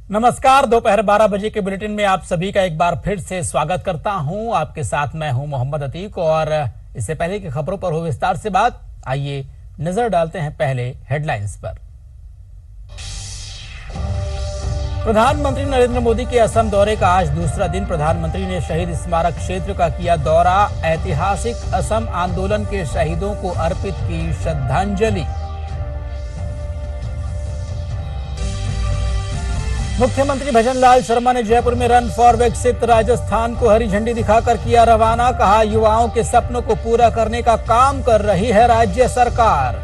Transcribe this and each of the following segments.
नमस्कार। दोपहर 12 बजे के बुलेटिन में आप सभी का एक बार फिर से स्वागत करता हूं। आपके साथ मैं हूं मोहम्मद अतीक और इससे पहले की खबरों पर हो विस्तार से बात, आइए नजर डालते हैं पहले हेडलाइंस पर। प्रधानमंत्री नरेंद्र मोदी के असम दौरे का आज दूसरा दिन। प्रधानमंत्री ने शहीद स्मारक क्षेत्र का किया दौरा। ऐतिहासिक असम आंदोलन के शहीदों को अर्पित की श्रद्धांजलि। मुख्यमंत्री भजनलाल शर्मा ने जयपुर में रन फॉर विकसित राजस्थान को हरी झंडी दिखाकर किया रवाना। कहा, युवाओं के सपनों को पूरा करने का काम कर रही है राज्य सरकार।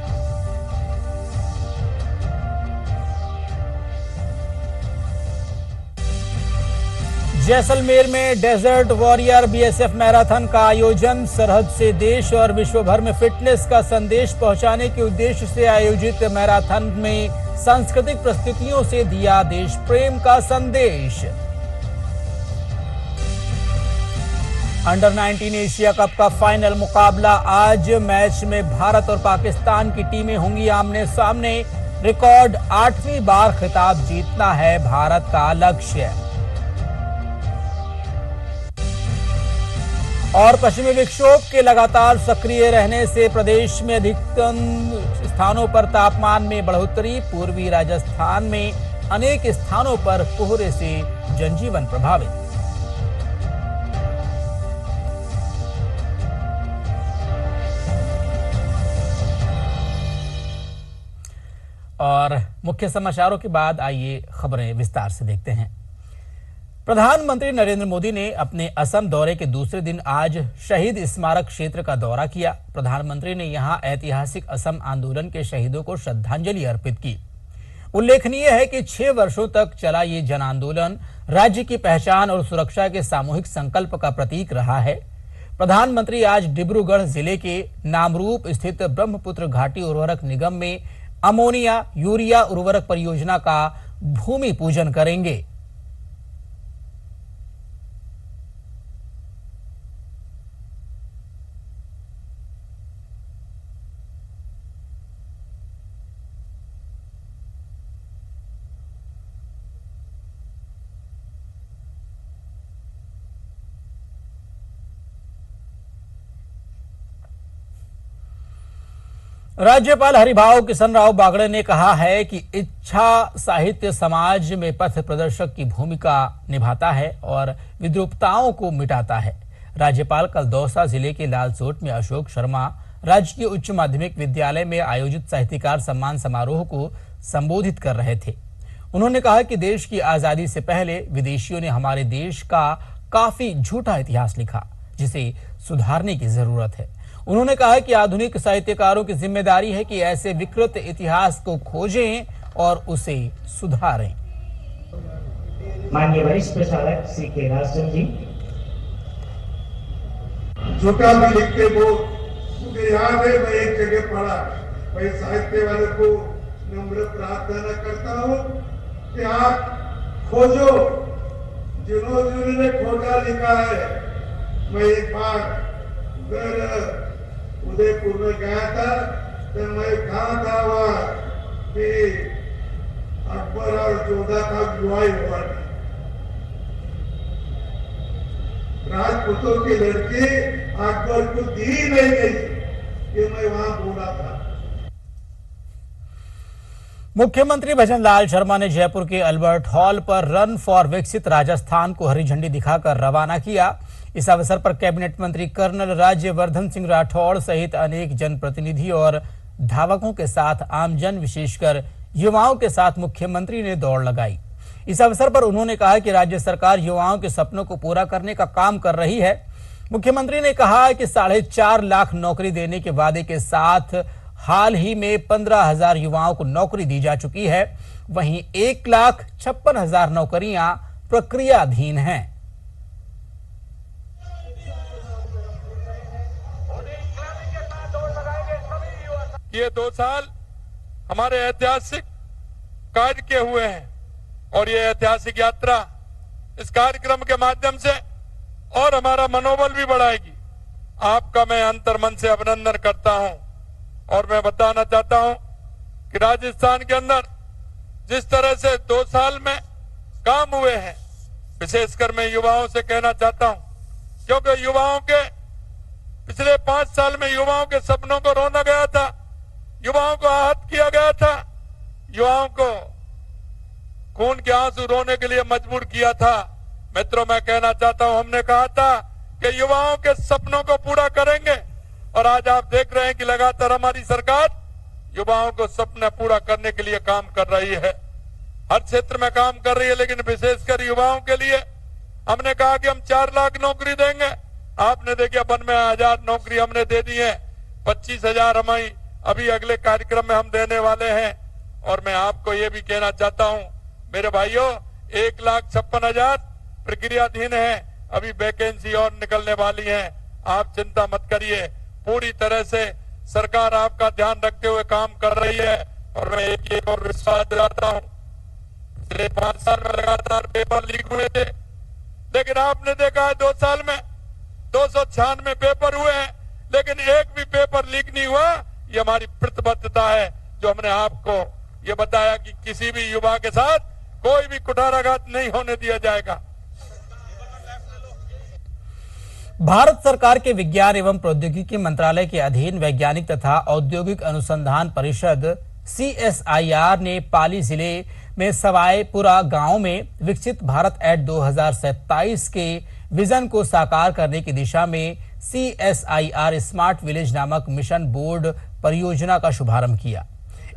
जैसलमेर में डेजर्ट वॉरियर बीएसएफ मैराथन का आयोजन। सरहद से देश और विश्व भर में फिटनेस का संदेश पहुंचाने के उद्देश्य से आयोजित मैराथन में सांस्कृतिक प्रस्तुतियों से दिया देश प्रेम का संदेश। अंडर 19 एशिया कप का फाइनल मुकाबला आज। मैच में भारत और पाकिस्तान की टीमें होंगी आमने सामने। रिकॉर्ड 8वीं बार खिताब जीतना है भारत का लक्ष्य। और पश्चिमी विक्षोभ के लगातार सक्रिय रहने से प्रदेश में अधिकतम स्थानों पर तापमान में बढ़ोतरी। पूर्वी राजस्थान में अनेक स्थानों पर कोहरे से जनजीवन प्रभावित। और मुख्य समाचारों के बाद आइए खबरें विस्तार से देखते हैं। प्रधानमंत्री नरेंद्र मोदी ने अपने असम दौरे के दूसरे दिन आज शहीद स्मारक क्षेत्र का दौरा किया। प्रधानमंत्री ने यहां ऐतिहासिक असम आंदोलन के शहीदों को श्रद्धांजलि अर्पित की। उल्लेखनीय है कि 6 वर्षों तक चला ये जन आंदोलन राज्य की पहचान और सुरक्षा के सामूहिक संकल्प का प्रतीक रहा है। प्रधानमंत्री आज डिब्रूगढ़ जिले के नामरूप स्थित ब्रह्मपुत्र घाटी उर्वरक निगम में अमोनिया यूरिया उर्वरक परियोजना का भूमि पूजन करेंगे। राज्यपाल हरिभाऊ किशन राव बागड़े ने कहा है कि इच्छा साहित्य समाज में पथ प्रदर्शक की भूमिका निभाता है और विद्रूपताओं को मिटाता है। राज्यपाल कल दौसा जिले के लालसोट में अशोक शर्मा राजकीय उच्च माध्यमिक विद्यालय में आयोजित साहित्यकार सम्मान समारोह को संबोधित कर रहे थे। उन्होंने कहा कि देश की आजादी से पहले विदेशियों ने हमारे देश का काफी झूठा इतिहास लिखा, जिसे सुधारने की जरूरत है। उन्होंने कहा कि आधुनिक साहित्यकारों की जिम्मेदारी है कि ऐसे विकृत इतिहास को खोजें और उसे सुधारें। माननीय वरिष्ठ प्रचारक श्री के राजन जी। झूठा भी लिखते वो मुझे याद है, मैं एक जगह पढ़ा, मैं साहित्य वाले को नम्र प्रार्थना करता हूँ कि आप खोजो जिन्होंने खोटा लिखा है। मैं एक बार उदयपुर में गया था, तो मैं कहा था वहाँ कि अकबर और जोधा का विवाह हुआ था। राजपूतों की लड़की अकबर को दी नहीं गई, ये मैं वहां बोला था। मुख्यमंत्री भजनलाल शर्मा ने जयपुर के अल्बर्ट हॉल पर रन फॉर विकसित राजस्थान को हरी झंडी दिखाकर रवाना किया। इस अवसर पर कैबिनेट मंत्री कर्नल राज्यवर्धन सिंह राठौड़ सहित अनेक जनप्रतिनिधि और धावकों के साथ आमजन, विशेषकर युवाओं के साथ मुख्यमंत्री ने दौड़ लगाई। इस अवसर पर उन्होंने कहा कि राज्य सरकार युवाओं के सपनों को पूरा करने का काम कर रही है। मुख्यमंत्री ने कहा कि 4.5 लाख नौकरी देने के वादे के साथ हाल ही में 15,000 युवाओं को नौकरी दी जा चुकी है। वहीं 1,56,000 नौकरियां प्रक्रियाधीन हैं। ये 2 साल हमारे ऐतिहासिक कार्य के हुए हैं और ये ऐतिहासिक यात्रा इस कार्यक्रम के माध्यम से और हमारा मनोबल भी बढ़ाएगी। आपका मैं अंतर्मन से अभिनंदन करता हूं और मैं बताना चाहता हूं कि राजस्थान के अंदर जिस तरह से 2 साल में काम हुए हैं। विशेषकर मैं युवाओं से कहना चाहता हूं, क्योंकि युवाओं के पिछले 5 साल में युवाओं के सपनों को रोना गया था, युवाओं को आहत किया गया था, युवाओं को खून के आंसू रोने के लिए मजबूर किया था। मित्रों, मैं कहना चाहता हूं, हमने कहा था कि युवाओं के सपनों को पूरा करेंगे, और आज आप देख रहे हैं कि लगातार हमारी सरकार युवाओं को सपना पूरा करने के लिए काम कर रही है। हर क्षेत्र में काम कर रही है, लेकिन विशेषकर युवाओं के लिए हमने कहा कि हम 4 लाख नौकरी देंगे। आपने देखा 92,000 नौकरी हमने दे दी है, 25,000 हमारी अभी अगले कार्यक्रम में हम देने वाले हैं। और मैं आपको ये भी कहना चाहता हूं मेरे भाइयों, 1,56,000 प्रक्रियाधीन है, अभी वैकेंसी और निकलने वाली है। आप चिंता मत करिए, पूरी तरह से सरकार आपका ध्यान रखते हुए काम कर रही है। और मैं एक और विश्वास दिलाता हूं, पिछले 5 साल में लगातार पेपर लीक हुए थे, लेकिन आपने देखा है 2 साल में 296 पेपर हुए हैं, लेकिन एक भी पेपर लीक नहीं हुआ। ये हमारी प्रतिबद्धता है, जो हमने आपको ये बताया कि किसी भी युवा के साथ कोई भी कुठाराघात नहीं होने दिया जाएगा। भारत सरकार के विज्ञान एवं प्रौद्योगिकी मंत्रालय के अधीन वैज्ञानिक तथा औद्योगिक अनुसंधान परिषद CSIR ने पाली जिले में सवाईपुरा गांव में विकसित भारत एट 2027 के विजन को साकार करने की दिशा में CSIR स्मार्ट विलेज नामक मिशन बोर्ड परियोजना का शुभारंभ किया।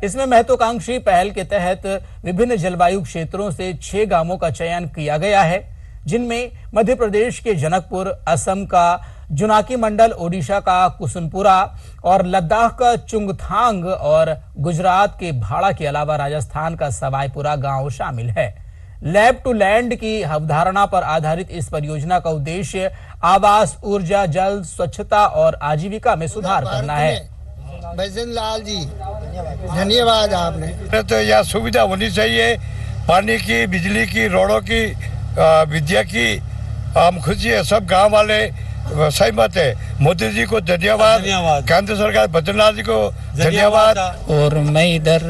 इसमें महत्वाकांक्षी पहल के तहत विभिन्न जलवायु क्षेत्रों से 6 गांवों का चयन किया गया है, जिनमें मध्य प्रदेश के जनकपुर, असम का जुनाकी मंडल, ओडिशा का कुसुनपुरा और लद्दाख का चुंगथांग और गुजरात के भाड़ा के अलावा राजस्थान का सवाईपुरा गांव शामिल है। लैब टू लैंड की अवधारणा पर आधारित इस परियोजना का उद्देश्य आवास, ऊर्जा, जल, स्वच्छता और आजीविका में सुधार करना है। भजन लाल जी, धन्यवाद आपने। तो यह सुविधा होनी चाहिए, पानी की, बिजली की, रोडों की, विद्या की। हम खुशी है, सब गांव वाले सहमत है। मोदी जी को धन्यवाद, केंद्र सरकार बद्रीनाथ जी को धन्यवाद। और मैं इधर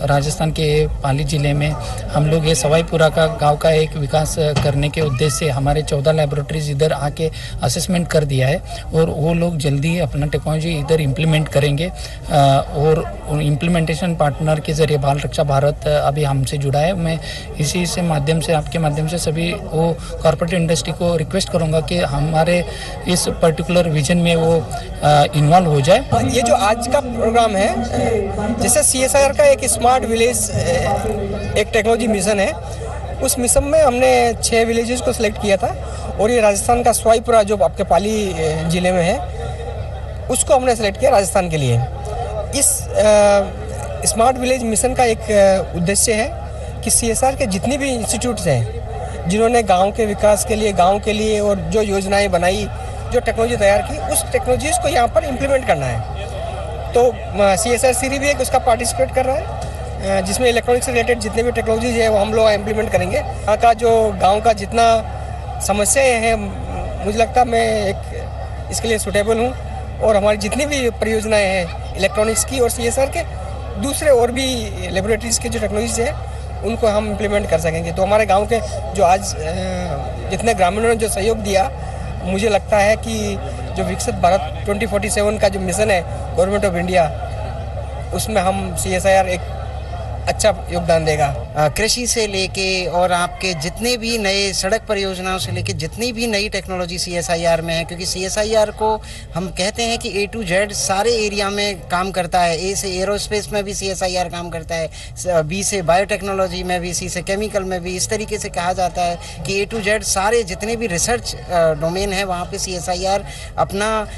राजस्थान के पाली जिले में हम लोग ये सवाईपुरा का गांव का एक विकास करने के उद्देश्य से हमारे 14 लैबोरेटरीज इधर आके असेसमेंट कर दिया है, और वो लोग जल्दी अपना टेक्नोलॉजी इधर इम्प्लीमेंट करेंगे। और इम्प्लीमेंटेशन पार्टनर के जरिए बाल रक्षा भारत अभी हमसे जुड़ा है। मैं इसी से माध्यम से, आपके माध्यम से सभी वो कॉर्पोरेट इंडस्ट्री को रिक्वेस्ट करूँगा कि हमारे इस पर्टिकुलर विजन में वो इन्वॉल्व हो जाए। ये जो आज का प्रोग्राम है, जैसे CSIR का एक स्मार्ट विलेज एक टेक्नोलॉजी मिशन है, उस मिशन में हमने 6 विलेजेस को सिलेक्ट किया था, और ये राजस्थान का सवाईपुरा जो आपके पाली जिले में है, उसको हमने सेलेक्ट किया राजस्थान के लिए। इस स्मार्ट विलेज मिशन का एक उद्देश्य है कि CSIR के जितनी भी इंस्टीट्यूट्स हैं जिन्होंने गांव के विकास के लिए, गांव के लिए और जो योजनाएं बनाई, जो टेक्नोलॉजी तैयार की, उस टेक्नोलॉजीज़ को यहाँ पर इम्प्लीमेंट करना है। तो CSIR सीरी भी एक उसका पार्टिसिपेट कर रहा है, जिसमें इलेक्ट्रॉनिक्स से रिलेटेड जितने भी टेक्नोलॉजीज है वो हम लोग इम्प्लीमेंट करेंगे। यहाँ का जो गांव का जितना समस्याएं हैं, मुझे लगता है मैं एक इसके लिए सूटेबल हूँ, और हमारी जितनी भी परियोजनाएं हैं इलेक्ट्रॉनिक्स की और CSIR के दूसरे और भी लेबोरेटरीज़ के जो टेक्नोलॉजीज हैं उनको हम इम्प्लीमेंट कर सकेंगे। तो हमारे गांव के जो आज जितने ग्रामीणों ने जो सहयोग दिया, मुझे लगता है कि जो विकसित भारत 2047 का जो मिशन है गवर्नमेंट ऑफ इंडिया, उसमें हम CSIR एक अच्छा योगदान देगा। कृषि से लेके और आपके जितने भी नए सड़क परियोजनाओं से लेके जितनी भी नई टेक्नोलॉजी CSIR में है, क्योंकि CSIR को हम कहते हैं कि A to Z सारे एरिया में काम करता है। A से एरोस्पेस में भी CSIR काम करता है, B से बायोटेक्नोलॉजी में भी, C से केमिकल में भी। इस तरीके से कहा जाता है कि A to Z सारे जितने भी रिसर्च डोमेन है वहाँ पे CSIR अपना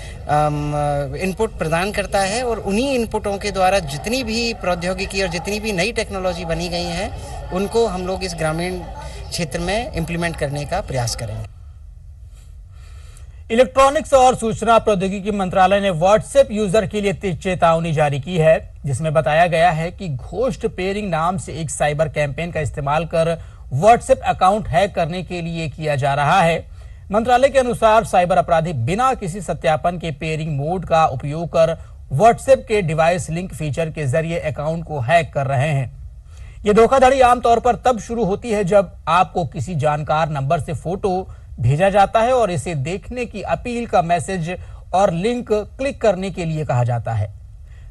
इनपुट प्रदान करता है, और उन्हीं इनपुटों के द्वारा जितनी भी प्रौद्योगिकी और जितनी भी नई टेक्नोलॉजी बनी गई हैं उनको हम लोग इस ग्रामीण क्षेत्र में इम्प्लीमेंट करने का प्रयास करेंगे। इलेक्ट्रॉनिक्स और सूचना प्रौद्योगिकी मंत्रालय ने व्हाट्सएप यूजर के लिए चेतावनी जारी की है, जिसमें बताया गया है कि घोस्ट पेयरिंग नाम से एक साइबर कैंपेन का इस्तेमाल कर व्हाट्सएप अकाउंट हैक करने के लिए किया जा रहा है। मंत्रालय के अनुसार साइबर अपराधी बिना किसी सत्यापन के पेयरिंग मोड का उपयोग कर व्हाट्सएप के डिवाइस लिंक फीचर के जरिए अकाउंट को हैक कर रहे हैं। ये धोखाधड़ी आमतौर पर तब शुरू होती है जब आपको किसी जानकार नंबर से फोटो भेजा जाता है और इसे देखने की अपील का मैसेज और लिंक क्लिक करने के लिए कहा जाता है,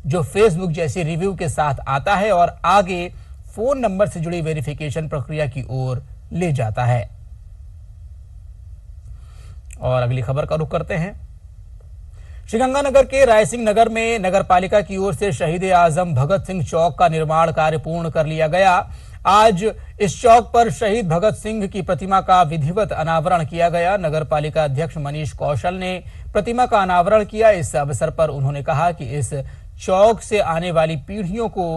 जो फेसबुक जैसे रिव्यू के साथ आता है और आगे फोन नंबर से जुड़ी वेरिफिकेशन प्रक्रिया की ओर ले जाता है। और अगली खबर का रुख करते हैं। श्रीगंगानगर के रायसिंह नगर में नगर पालिका की ओर से शहीद आजम भगत सिंह चौक का निर्माण कार्य पूर्ण कर लिया गया। आज इस चौक पर शहीद भगत सिंह की प्रतिमा का विधिवत अनावरण किया गया। नगर पालिका अध्यक्ष मनीष कौशल ने प्रतिमा का अनावरण किया। इस अवसर पर उन्होंने कहा कि इस चौक से आने वाली पीढ़ियों को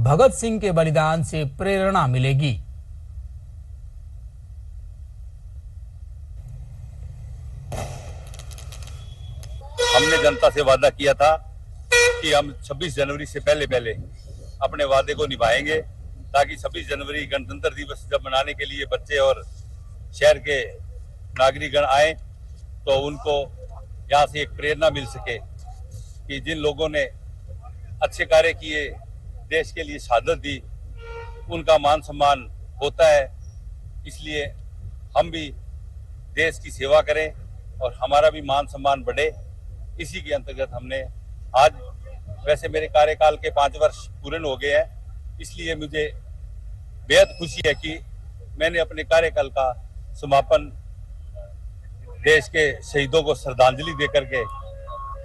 भगत सिंह के बलिदान से प्रेरणा मिलेगी। हमने जनता से वादा किया था कि हम 26 जनवरी से पहले अपने वादे को निभाएंगे, ताकि 26 जनवरी गणतंत्र दिवस जब मनाने के लिए बच्चे और शहर के नागरिकगण आए तो उनको यहाँ से एक प्रेरणा मिल सके कि जिन लोगों ने अच्छे कार्य किए, देश के लिए शहादत दी, उनका मान सम्मान होता है। इसलिए हम भी देश की सेवा करें और हमारा भी मान सम्मान बढ़े। इसी के अंतर्गत हमने आज, वैसे मेरे कार्यकाल के 5 वर्ष पूर्ण हो गए हैं, इसलिए मुझे बेहद खुशी है कि मैंने अपने कार्यकाल का समापन देश के शहीदों को श्रद्धांजलि देकर के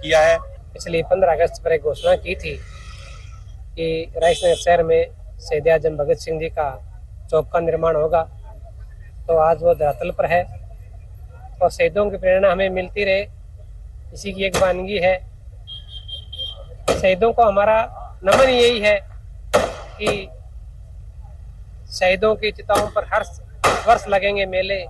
किया है। पिछले 15 अगस्त पर एक घोषणा की थी कि रायसिंह शहर में शहीद आजम भगत सिंह जी का चौक का निर्माण होगा, तो आज वो धरातल पर है और शहीदों की प्रेरणा हमें मिलती रहे, इसी की एक वानगी है। शहीदों को हमारा नमन यही है कि शहीदों की चिताओं पर हर वर्ष लगेंगे मेले,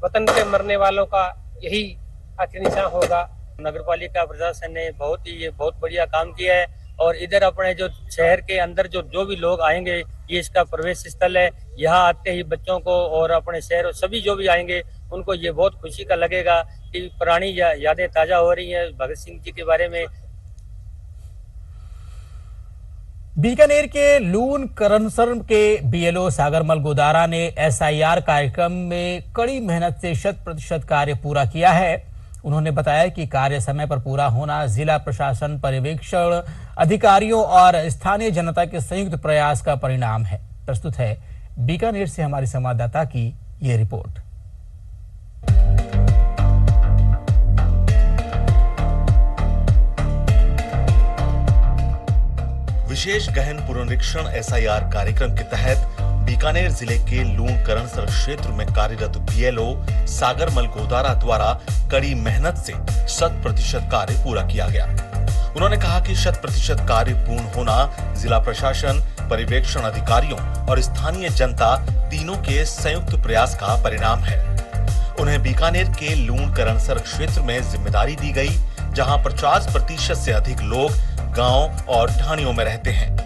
वतन पे मरने वालों का यही आखिरी निशान होगा। नगर पालिका प्रशासन ने बहुत बढ़िया काम किया है और इधर अपने जो शहर के अंदर जो भी लोग आएंगे, ये इसका प्रवेश स्थल है। यहाँ आते ही बच्चों को और अपने शहर सभी जो भी आएंगे उनको ये बहुत खुशी का लगेगा कि पुरानी यादें ताजा हो रही हैं भगत सिंह जी के बारे में। बीकानेर के लून करनसर के बीएलओ सागरमल गोदारा ने एसआईआर कार्यक्रम में कड़ी मेहनत से 100% कार्य पूरा किया है। उन्होंने बताया कि कार्य समय पर पूरा होना जिला प्रशासन, पर्यवेक्षण अधिकारियों और स्थानीय जनता के संयुक्त प्रयास का परिणाम है। प्रस्तुत है बीकानेर से हमारी संवाददाता की ये रिपोर्ट। विशेष गहन पुनरीक्षण एसआईआर कार्यक्रम के तहत बीकानेर जिले के लूण करनसर क्षेत्र में कार्यरत बीएलओ सागरमल गोदारा द्वारा कड़ी मेहनत से 100% कार्य पूरा किया गया। उन्होंने कहा कि 100% कार्य पूर्ण होना जिला प्रशासन, पर्यवेक्षण अधिकारियों और स्थानीय जनता तीनों के संयुक्त प्रयास का परिणाम है। उन्हें बीकानेर के लूण करनसर क्षेत्र में जिम्मेदारी दी गई, जहां 50% से अधिक लोग गांव और ढाणियों में रहते हैं।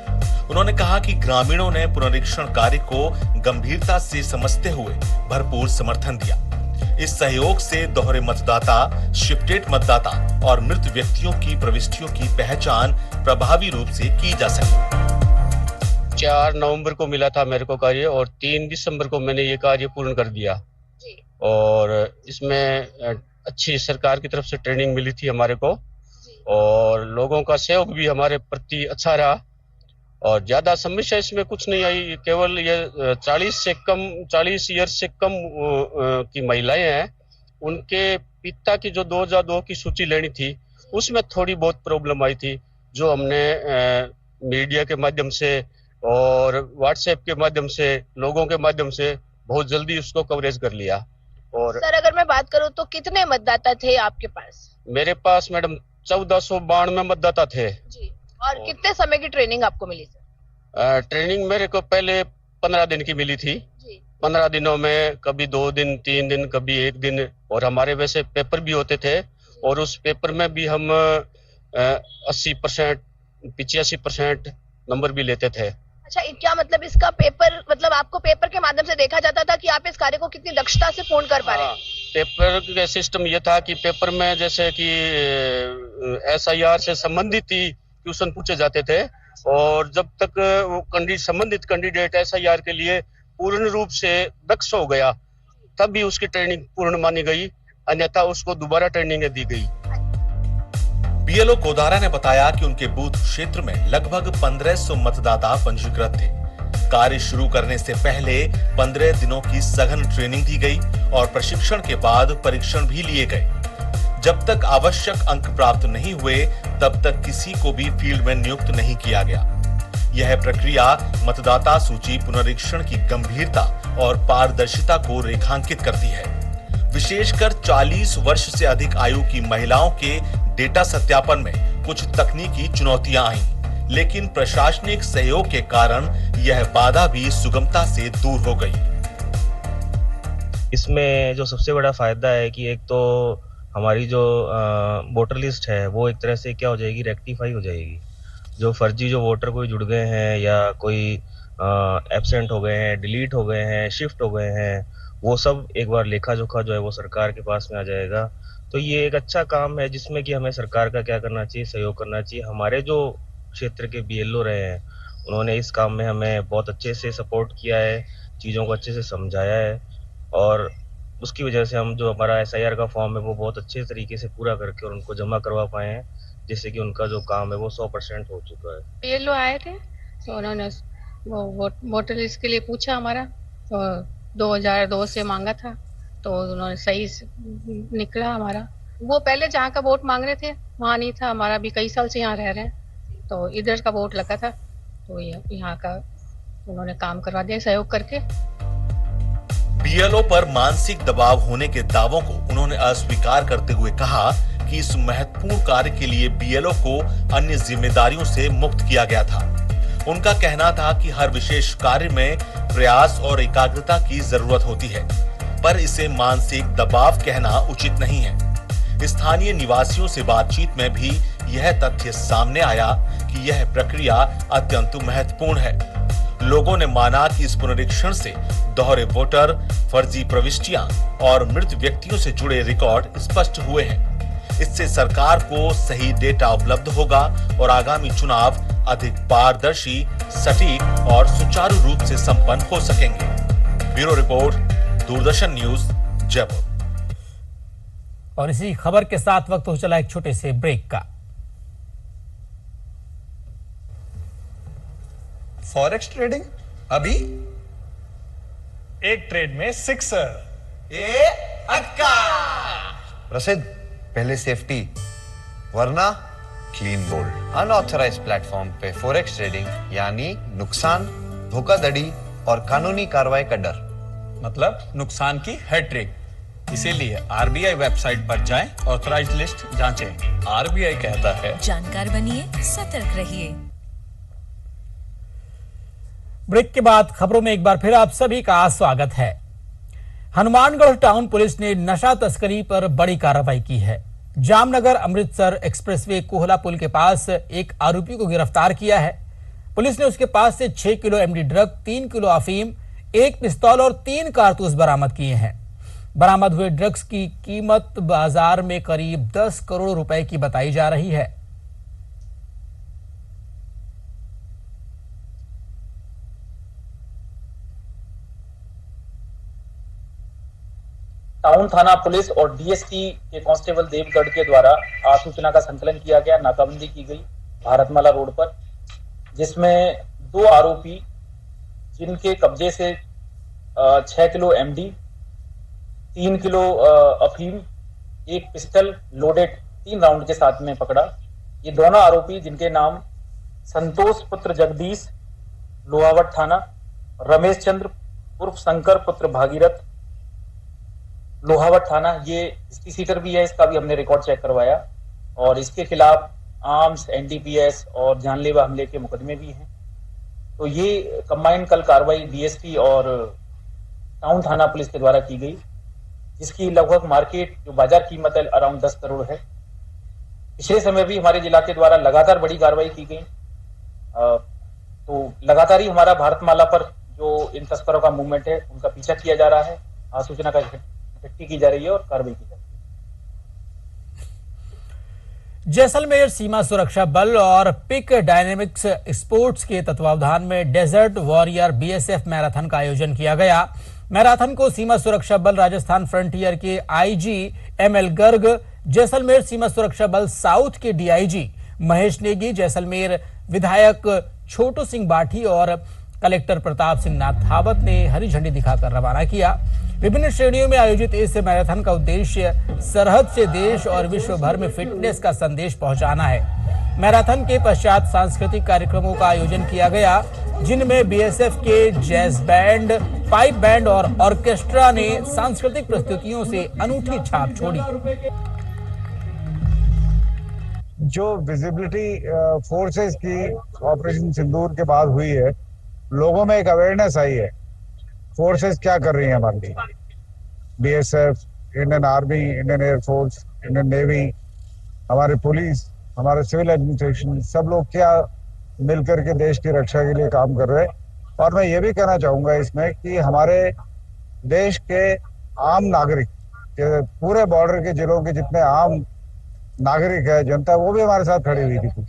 उन्होंने कहा कि ग्रामीणों ने पुनरीक्षण कार्य को गंभीरता से समझते हुए भरपूर समर्थन दिया। इस सहयोग से दोहरे मतदाता, शिफ्टेड मतदाता और मृत व्यक्तियों की प्रविष्टियों की पहचान प्रभावी रूप से की जा सके। 4 नवंबर को मिला था मेरे को कार्य और 3 दिसंबर को मैंने ये कार्य पूर्ण कर दिया और इसमें अच्छी सरकार की तरफ से ट्रेनिंग मिली थी हमारे को और लोगों का सहयोग भी हमारे प्रति अच्छा रहा और ज्यादा समस्या इसमें कुछ नहीं आई। केवल ये 40 ईयर से कम की महिलाएं हैं, उनके पिता की जो 2002 की सूची लेनी थी उसमें थोड़ी बहुत प्रॉब्लम आई थी, जो हमने मीडिया के माध्यम से और व्हाट्सएप के माध्यम से, लोगों के माध्यम से बहुत जल्दी उसको कवरेज कर लिया। और सर, अगर मैं बात करूं तो कितने मतदाता थे आपके पास? मेरे पास मैडम 1492 मतदाता थे जी। और कितने समय की ट्रेनिंग आपको मिली सर? ट्रेनिंग मेरे को पहले 15 दिन की मिली थी जी। 15 दिनों में कभी 2 दिन, 3 दिन, कभी 1 दिन और हमारे वैसे पेपर भी होते थे और उस पेपर में भी हम 80%, 85% नंबर भी लेते थे। अच्छा, क्या मतलब इसका पेपर, मतलब आपको पेपर के माध्यम से देखा जाता था कि आप इस कार्य को कितनी दक्षता से पूर्ण कर पा रहे हैं? पेपर का सिस्टम ये था कि पेपर में जैसे कि एसआईआर से संबंधित ही क्वेश्चन पूछे जाते थे और जब तक वो संबंधित कैंडिडेट SIR के लिए पूर्ण रूप से दक्ष हो गया तब भी उसकी ट्रेनिंग पूर्ण मानी गई, अन्यथा उसको दोबारा ट्रेनिंग दी गई। BLO गोदारा ने बताया कि उनके बूथ क्षेत्र में लगभग 1500 मतदाता पंजीकृत थे। कार्य शुरू करने से पहले 15 दिनों की सघन ट्रेनिंग दी गई और प्रशिक्षण के बाद परीक्षण भी लिए गए। जब तक आवश्यक अंक प्राप्त नहीं हुए तब तक किसी को भी फील्ड में नियुक्त नहीं किया गया। यह प्रक्रिया मतदाता सूची पुनरीक्षण की गंभीरता और पारदर्शिता को रेखांकित करती है। विशेषकर 40 वर्ष से अधिक आयु की महिलाओं के डेटा सत्यापन में कुछ तकनीकी चुनौतियां आईं, लेकिन प्रशासनिक सहयोग के कारण यह बाधा भी सुगमता से दूर हो गई। इसमें जो सबसे बड़ा फायदा है कि एक तो हमारी जो वोटर लिस्ट है वो एक तरह से क्या हो जाएगी, रेक्टिफाई हो जाएगी। जो फर्जी जो वोटर कोई जुड़ गए हैं या कोई एब्सेंट हो गए हैं, डिलीट हो गए हैं, शिफ्ट हो गए हैं, वो सब एक बार लेखा जोखा जो है वो सरकार के पास में आ जाएगा। तो ये एक अच्छा काम है जिसमें कि हमें सरकार का क्या करना चाहिए, सहयोग करना चाहिए। हमारे जो क्षेत्र के BLO रहे हैं उन्होंने इस काम में हमें बहुत अच्छे से सपोर्ट किया है, चीज़ों को अच्छे से समझाया है और उसकी वजह से हम जो हमारा SIR का फॉर्म है वो बहुत अच्छे तरीके से पूरा करके और उनको जमा करवा पाए हैं, जिससे कि उनका जो काम है वो 100% हो चुका है। BLO आए थे तो उन्होंने वो वोटर लिस्ट के लिए पूछा हमारा, तो 2002 से मांगा था तो उन्होंने सही निकला हमारा। वो पहले जहाँ का वोट मांग रहे थे वहाँ नहीं था, हमारा भी कई साल से यहाँ रह रहे हैं तो इधर का वोट लगा था, तो यहाँ का उन्होंने काम करवा दिया सहयोग करके। BLO पर मानसिक दबाव होने के दावों को उन्होंने अस्वीकार करते हुए कहा कि इस महत्वपूर्ण कार्य के लिए BLO को अन्य जिम्मेदारियों से मुक्त किया गया था। उनका कहना था कि हर विशेष कार्य में प्रयास और एकाग्रता की जरूरत होती है, पर इसे मानसिक दबाव कहना उचित नहीं है। स्थानीय निवासियों से बातचीत में भी यह तथ्य सामने आया कि यह प्रक्रिया अत्यंत महत्वपूर्ण है। लोगों ने माना कि इस पुनरीक्षण से दोहरे वोटर, फर्जी प्रविष्टियां और मृत व्यक्तियों से जुड़े रिकॉर्ड स्पष्ट हुए हैं। इससे सरकार को सही डेटा उपलब्ध होगा और आगामी चुनाव अधिक पारदर्शी, सटीक और सुचारू रूप से संपन्न हो सकेंगे। Bureau report, Doordarshan news, Jaipur. और इसी खबर के साथ वक्त हो चला एक छोटे से ब्रेक का। फॉरेक्स ट्रेडिंग अभी एक ट्रेड में सिक्सर, प्रसिद्ध, पहले सेफ्टी वरना क्लीन बोल्ड। अनऑथराइज्ड प्लेटफॉर्म पे फॉरेक्स ट्रेडिंग यानी नुकसान, धोखाधड़ी और कानूनी कार्रवाई का डर, मतलब नुकसान की हैट्रिक। इसीलिए RBI वेबसाइट पर जाएं, ऑथराइज्ड लिस्ट जांचें। RBI कहता है जानकार बनिए, सतर्क रहिए। ब्रेक के बाद खबरों में एक बार फिर आप सभी का स्वागत है। हनुमानगढ़ टाउन पुलिस ने नशा तस्करी पर बड़ी कार्रवाई की है। जामनगर अमृतसर एक्सप्रेसवे कोहला पुल के पास एक आरोपी को गिरफ्तार किया है। पुलिस ने उसके पास से 6 किलो MD ड्रग, 3 किलो अफीम, 1 पिस्तौल और 3 कारतूस बरामद किए हैं। बरामद हुए ड्रग्स की कीमत बाजार में करीब 10 करोड़ रुपए की बताई जा रही है। टाउन थाना पुलिस और DSP के कांस्टेबल देवगढ़ के द्वारा सूचना का संकलन किया गया, नाकाबंदी की गई भारतमाला रोड पर, जिसमें 2 आरोपी जिनके कब्जे से 6 किलो MD, 3 किलो अफीम, 1 पिस्टल लोडेड 3 राउंड के साथ में पकड़ा। ये दोनों आरोपी जिनके नाम संतोष पुत्र जगदीश, लोहावट थाना, रमेश चंद्र उर्फ शंकर पुत्र भागीरथ, लोहावट थाना, ये इसकी सीटर भी है, इसका भी हमने रिकॉर्ड चेक करवाया और इसके खिलाफ आर्म्स, NDPS और जानलेवा हमले के मुकदमे भी हैं। तो ये कंबाइंड कल कार्रवाई DSP और टाउन थाना पुलिस के द्वारा की गई, जिसकी लगभग मार्केट जो बाजार कीमत है अराउंड 10 करोड़ है। पिछले समय भी हमारे जिला के द्वारा लगातार बड़ी कार्रवाई की गई, तो लगातार ही हमारा भारतमाला पर जो इन तस्करों का मूवमेंट है उनका पीछा किया जा रहा है, सूचना का इकट्ठी की जा रही है और कार्रवाई की जा रही है। जैसलमेर सीमा सुरक्षा बल और पिक डायनेमिक्स स्पोर्ट्स के तत्वावधान में डेजर्ट वॉरियर बीएसएफ मैराथन का आयोजन किया गया। मैराथन को सीमा सुरक्षा बल राजस्थान फ्रंटियर के आईजी एमएल गर्ग, जैसलमेर सीमा सुरक्षा बल साउथ के डीआईजी महेश नेगी, जैसलमेर विधायक छोटू सिंह बाठी और कलेक्टर प्रताप सिंह नाथावत ने हरी झंडी दिखाकर रवाना किया। विभिन्न श्रेणियों में आयोजित इस मैराथन का उद्देश्य सरहद से देश और विश्व भर में फिटनेस का संदेश पहुंचाना है। मैराथन के पश्चात सांस्कृतिक कार्यक्रमों का आयोजन किया गया, जिनमें बीएसएफ के जैज बैंड, पाइप बैंड और ऑर्केस्ट्रा ने सांस्कृतिक प्रस्तुतियों से अनूठी छाप छोड़ी। जो विजिबिलिटी फोर्सेस की ऑपरेशन सिंदूर के बाद हुई है, लोगों में एक अवेयरनेस आई है फोर्सेस क्या कर रही है हमारे लिए। BSF, Indian army, Indian air force, Indian navy, हमारे पुलिस, हमारे सिविल एडमिनिस्ट्रेशन, सब लोग क्या मिलकर के देश की रक्षा के लिए काम कर रहे हैं। और मैं ये भी कहना चाहूंगा इसमें कि हमारे देश के आम नागरिक, पूरे बॉर्डर के जिलों के जितने आम नागरिक है, जनता, वो भी हमारे साथ खड़ी हुई थी।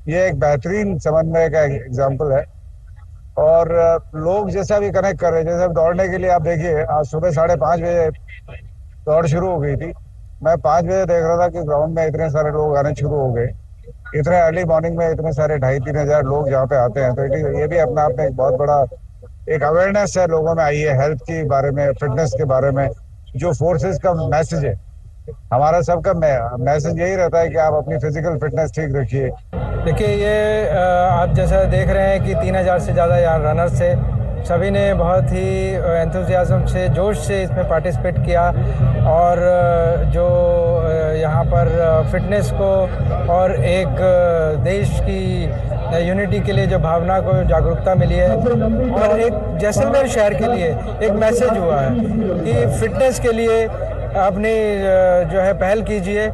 ये एक बेहतरीन समन्वय का एग्जाम्पल है। और लोग जैसा भी कनेक्ट कर रहे हैं, जैसे दौड़ने के लिए आप देखिए, आज सुबह 5:30 बजे दौड़ शुरू हो गई थी। मैं 5 बजे देख रहा था कि ग्राउंड में इतने सारे लोग आने शुरू हो गए। इतने अर्ली मॉर्निंग में इतने सारे 2,500-3 हजार लोग यहाँ पे आते हैं, तो ये भी अपने आप में एक बहुत बड़ा एक अवेयरनेस है लोगों में आई है हेल्थ के बारे में, फिटनेस के बारे में। जो फोर्सेस का मैसेज है, हमारा सबका मैसेज यही रहता है कि आप अपनी फिजिकल फिटनेस ठीक रखिए। देखिए, ये आप जैसा देख रहे हैं कि 3,000 से ज़्यादा यहाँ रनर्स थे। सभी ने बहुत ही एंथुसियाज्म से, जोश से इसमें पार्टिसिपेट किया और जो यहाँ पर फिटनेस को और एक देश की यूनिटी के लिए जो भावना को जागरूकता मिली है, और एक जैसलमेर शहर के लिए एक मैसेज हुआ है कि फिटनेस के लिए अपनी जो है पहल कीजिए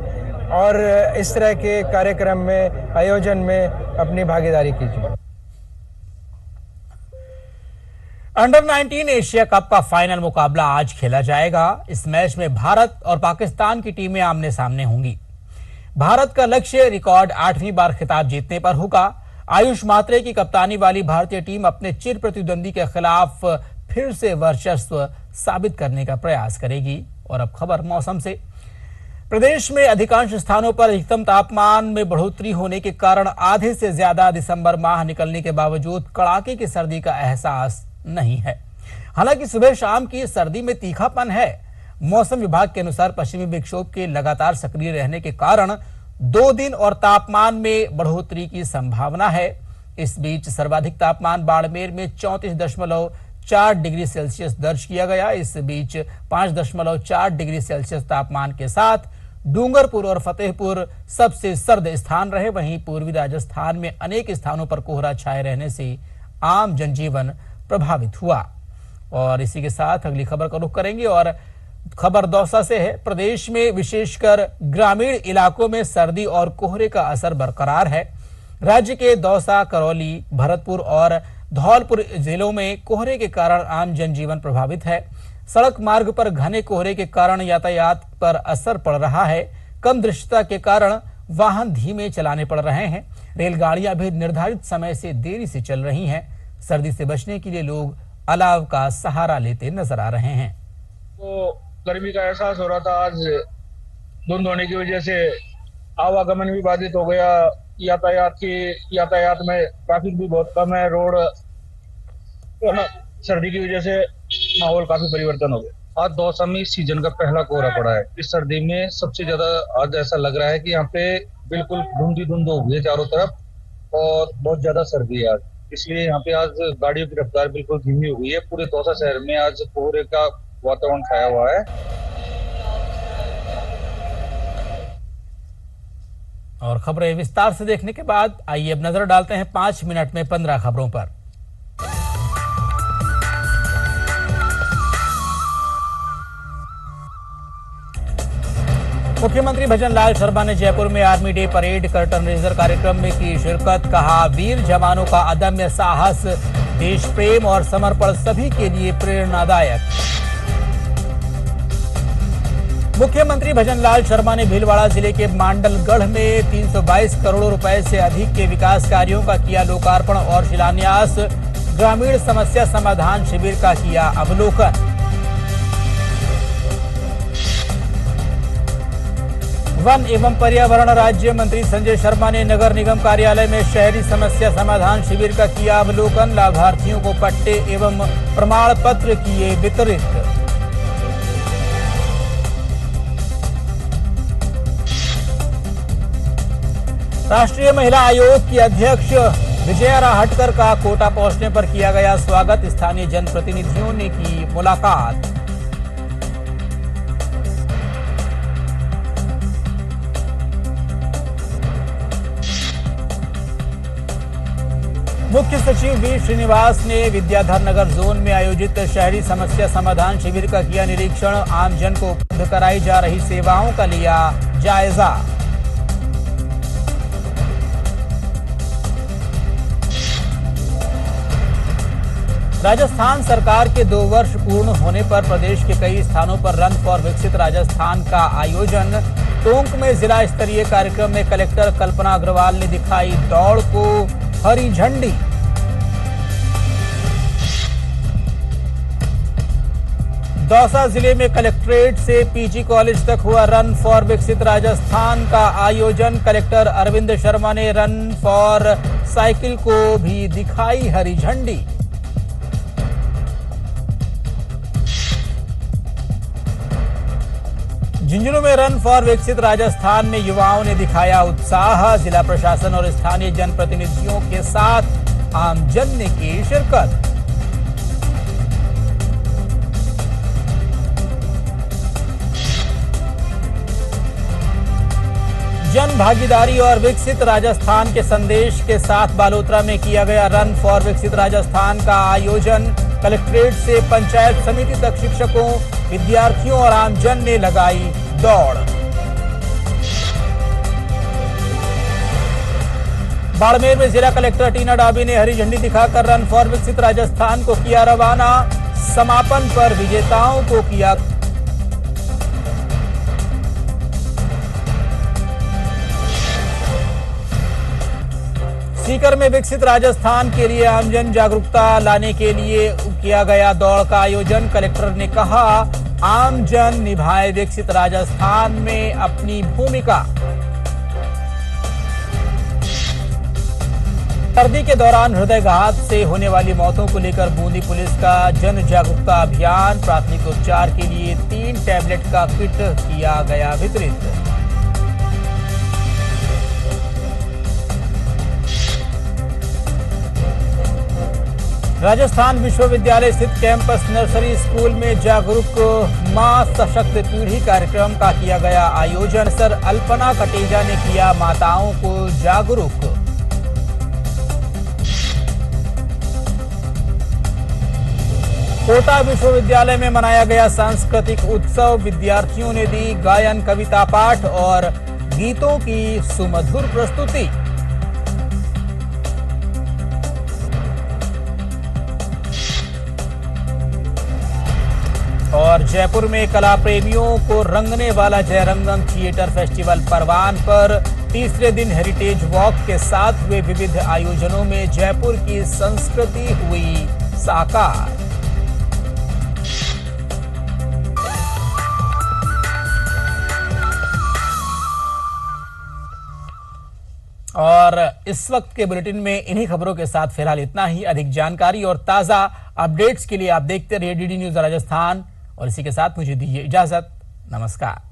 और इस तरह के कार्यक्रम में, आयोजन में अपनी भागीदारी कीजिए। अंडर 19 एशिया कप का फाइनल मुकाबला आज खेला जाएगा। इस मैच में भारत और पाकिस्तान की टीमें आमने सामने होंगी। भारत का लक्ष्य रिकॉर्ड 8वीं बार खिताब जीतने पर होगा। आयुष मात्रे की कप्तानी वाली भारतीय टीम अपने चिर प्रतिद्वंदी के खिलाफ फिर से वर्चस्व साबित करने का प्रयास करेगी। और अब खबर मौसम से। प्रदेश में अधिकांश स्थानों पर अधिकतम तापमान में बढ़ोतरी होने के कारण आधे से ज्यादा दिसंबर माह निकलने के बावजूद कड़ाके की सर्दी का एहसास नहीं है। हालांकि सुबह शाम की सर्दी में तीखापन है। मौसम विभाग के अनुसार पश्चिमी विक्षोभ के लगातार सक्रिय रहने के कारण 2 दिन और तापमान में बढ़ोतरी की संभावना है। इस बीच सर्वाधिक तापमान बाड़मेर में 34.4 डिग्री सेल्सियस दर्ज किया गया। इस बीच 5.4 डिग्री सेल्सियस तापमान के साथ डूंगरपुर और फतेहपुर सबसे सर्द स्थान रहे। वहीं पूर्वी राजस्थान में अनेक स्थानों पर कोहरा छाए रहने से आम जनजीवन प्रभावित हुआ। और इसी के साथ अगली खबर का रुख करेंगे और खबर दौसा से है। प्रदेश में विशेषकर ग्रामीण इलाकों में सर्दी और कोहरे का असर बरकरार है। राज्य के दौसा, करौली, भरतपुर और धौलपुर जिलों में कोहरे के कारण आम जनजीवन प्रभावित है। सड़क मार्ग पर घने कोहरे के कारण यातायात पर असर पड़ रहा है। कम दृश्यता के कारण वाहन धीमे चलाने पड़ रहे हैं। रेलगाड़ियां भी निर्धारित समय से देरी से चल रही हैं। सर्दी से बचने के लिए लोग अलाव का सहारा लेते नजर आ रहे हैं। तो गर्मी का एहसास हो रहा था। आज धुंध होने की वजह से आवागमन भी बाधित हो गया। यातायात में ट्रैफिक भी बहुत कम है। रोड सर्दी की वजह से माहौल काफी परिवर्तन हो गया। आज दौसा में इस सीजन का पहला कोहरा पड़ा है। इस सर्दी में सबसे ज्यादा आज ऐसा लग रहा है कि यहाँ पे बिल्कुल धुंध हो गई है चारों तरफ और बहुत ज्यादा सर्दी है आज। इसलिए यहाँ पे आज गाड़ियों की रफ्तार बिल्कुल धीमी हो गई है। पूरे दौसा शहर में आज कोहरे का वातावरण छाया हुआ है। और खबरें विस्तार से देखने के बाद आइए अब नजर डालते हैं 5 मिनट में 15 खबरों पर। मुख्यमंत्री भजनलाल शर्मा ने जयपुर में army day parade curtain raiser कार्यक्रम में की शिरकत। कहा, वीर जवानों का अदम्य साहस, देश प्रेम और समर्पण सभी के लिए प्रेरणादायक। मुख्यमंत्री भजनलाल शर्मा ने भीलवाड़ा जिले के मांडलगढ़ में 322 करोड़ रुपए से अधिक के विकास कार्यों का किया लोकार्पण और शिलान्यास। ग्रामीण समस्या समाधान शिविर का किया अवलोकन। वन एवं पर्यावरण राज्य मंत्री संजय शर्मा ने नगर निगम कार्यालय में शहरी समस्या समाधान शिविर का किया अवलोकन। लाभार्थियों को पट्टे एवं प्रमाण पत्र किए वितरित। राष्ट्रीय महिला आयोग की अध्यक्ष विजया राहटकर का कोटा पहुंचने पर किया गया स्वागत। स्थानीय जनप्रतिनिधियों ने की मुलाकात। मुख्य सचिव वी श्रीनिवास ने विद्याधर नगर जोन में आयोजित शहरी समस्या समाधान शिविर का किया निरीक्षण। आमजन को उपलब्ध कराई जा रही सेवाओं का लिया जायजा। राजस्थान सरकार के 2 वर्ष पूर्ण होने पर प्रदेश के कई स्थानों पर रन फॉर विकसित राजस्थान का आयोजन। टोंक में जिला स्तरीय कार्यक्रम में कलेक्टर कल्पना अग्रवाल ने दिखाई दौड़ को हरी झंडी। दौसा जिले में कलेक्ट्रेट से पीजी कॉलेज तक हुआ रन फॉर विकसित राजस्थान का आयोजन। कलेक्टर अरविंद शर्मा ने रन फॉर साइकिल को भी दिखाई हरी झंडी। झुंझुनू में रन फॉर विकसित राजस्थान में युवाओं ने दिखाया उत्साह। जिला प्रशासन और स्थानीय जनप्रतिनिधियों के साथ आमजन ने की शिरकत। जन भागीदारी और विकसित राजस्थान के संदेश के साथ बालोतरा में किया गया रन फॉर विकसित राजस्थान का आयोजन। कलेक्ट्रेट से पंचायत समिति तक शिक्षकों, विद्यार्थियों और आमजन ने लगाई दौड़। बाड़मेर में जिला कलेक्टर टीना डाबी ने हरी झंडी दिखाकर रन फॉर विकसित राजस्थान को किया रवाना। समापन पर विजेताओं को किया सीकर में विकसित राजस्थान के लिए आमजन जागरूकता लाने के लिए किया गया दौड़ का आयोजन। कलेक्टर ने कहा, आमजन निभाए विकसित राजस्थान में अपनी भूमिका। सर्दी के दौरान हृदयघात से होने वाली मौतों को लेकर बूंदी पुलिस का जन जागरूकता अभियान। प्राथमिक उपचार के लिए 3 टैबलेट का किट किया गया वितरित। राजस्थान विश्वविद्यालय स्थित कैंपस नर्सरी स्कूल में जागरूक मां सशक्त पीढ़ी कार्यक्रम का किया गया आयोजन। सर अल्पना कटेजा ने किया माताओं को जागरूक। कोटा विश्वविद्यालय में मनाया गया सांस्कृतिक उत्सव। विद्यार्थियों ने दी गायन, कविता पाठ और गीतों की सुमधुर प्रस्तुति। और जयपुर में कला प्रेमियों को रंगने वाला जयरंगम थिएटर फेस्टिवल परवान पर तीसरे दिन हेरिटेज वॉक के साथ हुए विविध आयोजनों में जयपुर की संस्कृति हुई साकार। और इस वक्त के बुलेटिन में इन्हीं खबरों के साथ फिलहाल इतना ही। अधिक जानकारी और ताजा अपडेट्स के लिए आप देखते रहिए डीडी न्यूज राजस्थान और इसी के साथ मुझे दीजिए इजाजत। नमस्कार।